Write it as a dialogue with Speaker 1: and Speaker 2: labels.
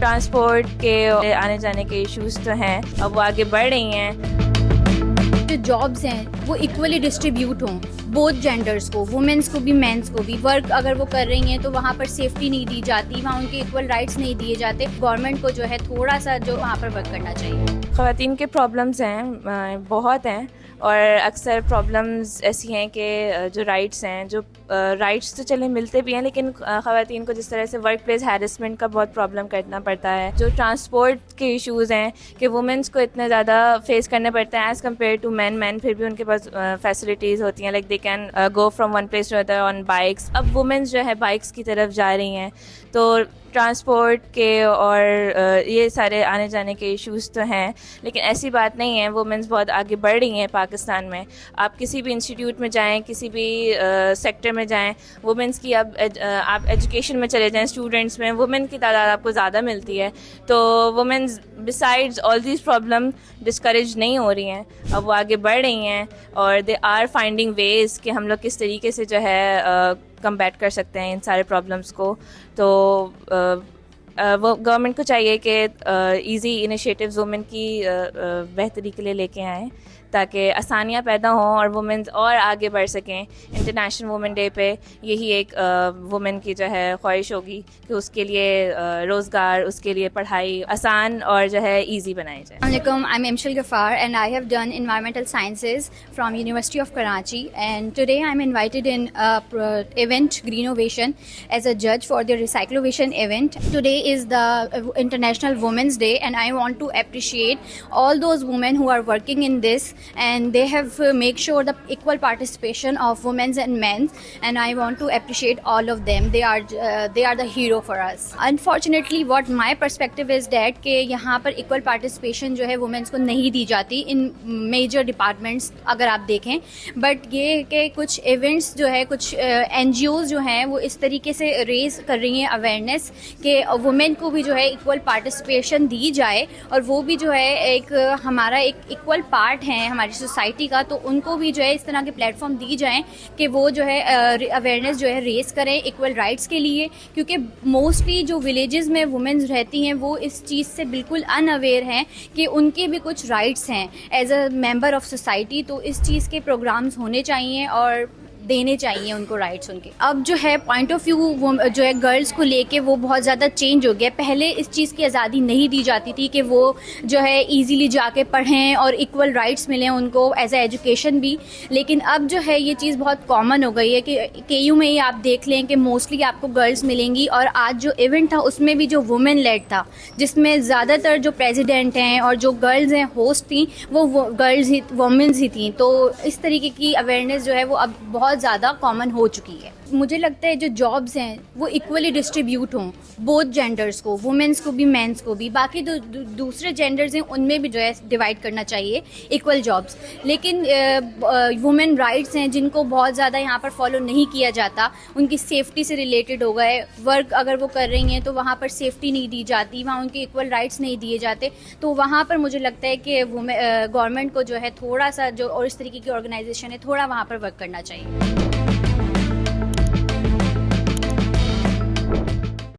Speaker 1: Transport کے آنے جانے کے ایشوز تو ہیں، اب وہ آگے بڑھ رہی ہیں.
Speaker 2: جو جابس ہیں وہ ایکولی ڈسٹریبیوٹ ہوں بوتھ جینڈرز کو، وومنس کو بھی مینس کو بھی. ورک اگر وہ کر رہی ہیں تو وہاں پر سیفٹی نہیں دی جاتی، وہاں ان کے ایکول رائٹس نہیں دیے جاتے. گورنمنٹ کو جو ہے تھوڑا سا جو وہاں پر ورک کرنا چاہیے.
Speaker 1: خواتین کے پرابلمز ہیں، بہت ہیں، اور اکثر پرابلمز ایسی ہیں کہ جو رائٹس ہیں، جو رائٹس تو چلے ملتے بھی ہیں، لیکن خواتین کو جس طرح سے ورک پلیس ہیرسمنٹ کا بہت پرابلم کرنا پڑتا ہے. جو ٹرانسپورٹ کے ایشوز ہیں کہ وومنس کو اتنے زیادہ فیس کرنے پڑتے ہیں ایز کمپیئر ٹو مین پھر بھی ان کے پاس فیسلٹیز ہوتی ہیں، like they can go from one place to other on bikes. اب وومنس جو ہے بائکس کی طرف جا رہی ہیں، تو ٹرانسپورٹ کے اور یہ سارے آنے جانے کے ایشوز تو ہیں، لیکن ایسی بات نہیں ہے. وومنس بہت آگے بڑھ رہی ہیں پاکستان میں. آپ کسی بھی انسٹیٹیوٹ میں جائیں، کسی بھی سیکٹر میں جائیں، وومنس کی اب آپ ایجوکیشن میں چلے جائیں، اسٹوڈنٹس میں وومن کی تعداد آپ کو زیادہ ملتی ہے. تو womens besides all these problem discourage نہیں ہو رہی ہیں، اب وہ آگے بڑھ رہی ہیں، اور دے آر فائنڈنگ ویز کہ ہم لوگ کس طریقے سے جو ہے کمبیٹ کر سکتے ہیں ان سارے پرابلمس کو. تو وہ گورنمنٹ کو چاہیے کہ ایزی انیشیٹیوز وومن کی بہتری کے لیے لے کے آئیں، تاکہ آسانیاں پیدا ہوں اور وومنز اور آگے بڑھ سکیں. انٹرنیشنل وومن ڈے پہ یہی ایک وومن کی جو ہے خواہش ہوگی کہ اس کے لیے روزگار، اس کے لیے پڑھائی آسان اور جو ہے ایزی بنائی جائے.
Speaker 2: السلام علیکم. I'm Amshal Ghaffar and I have done environmental sciences from University of Karachi, and today I'm invited in event Greenovation as a judge for the Recyclovation event. Today is the International Women's Day and I want to appreciate all those women who are working in this, and they have make sure the equal participation of women and men, and I want to appreciate all of them. They are the hero for us. Unfortunately what my perspective is that کہ یہاں پر equal participation جو ہے women's کو نہیں دی جاتی ان major departments اگر آپ دیکھیں. بٹ یہ کہ کچھ ایونٹس جو ہے، کچھ این جی اوز جو ہیں وہ اس طریقے سے ریز کر رہی ہیں اویئرنیس کہ وومن کو بھی جو ہے ایکول پارٹیسپیشن دی جائے، اور وہ بھی جو ہے ایک ہمارا ایک ایکول پارٹ ہیں ہماری سوسائٹی کا. تو ان کو بھی جو ہے اس طرح کے پلیٹ فارم دی جائیں کہ وہ جو ہے اویئرنیس جو ہے ریز کریں ایکول رائٹس کے لیے. کیونکہ موسٹلی جو ولیجز میں وومنز رہتی ہیں وہ اس چیز سے بالکل ان اویئر ہیں کہ ان کے بھی کچھ رائٹس ہیں as a member of society. تو اس چیز کے پروگرامز ہونے چاہیے اور دینے چاہیے ان کو رائٹس ان کے. اب جو ہے پوائنٹ آف ویو جو ہے گرلز کو لے کے وہ بہت زیادہ چینج ہو گیا. پہلے اس چیز کی آزادی نہیں دی جاتی تھی کہ وہ جو ہے ایزیلی جا کے پڑھیں اور ایکول رائٹس ملیں ان کو ایز اے ایجوکیشن بھی. لیکن اب جو ہے یہ چیز بہت کامن ہو گئی ہے کہ کے یو میں ہی آپ دیکھ لیں کہ موسٹلی آپ کو گرلز ملیں گی. اور آج جو ایونٹ تھا اس میں بھی جو وومن لیڈ تھا، جس میں زیادہ تر جو پریزیڈنٹ ہیں اور جو گرلز ہیں ہوسٹ تھیں وہ گرلز ہی وومنز ہی تھیں. تو اس طریقے کی اویئرنیس جو ہے وہ اب بہت زیادہ کامن ہو چکی ہے. مجھے لگتا ہے جو جابس ہیں وہ ایکولی ڈسٹریبیوٹ ہوں بوتھ جینڈرز کو، وومنس کو بھی مینس کو بھی. باقی دوسرے جینڈرز ہیں ان میں بھی جو ہے ڈیوائڈ کرنا چاہیے ایکول جابس. لیکن وومن رائٹس ہیں جن کو بہت زیادہ یہاں پر فالو نہیں کیا جاتا. ان کی سیفٹی سے ریلیٹڈ ہو گئے، ورک اگر وہ کر رہی ہیں تو وہاں پر سیفٹی نہیں دی جاتی، وہاں ان کے ایکول رائٹس نہیں دیے جاتے. تو وہاں پر مجھے لگتا ہے کہ گورنمنٹ کو جو ہے تھوڑا سا جو اور اس طریقے کی آرگنائزیشن ہے تھوڑا وہاں پر ورک کرنا چاہیے.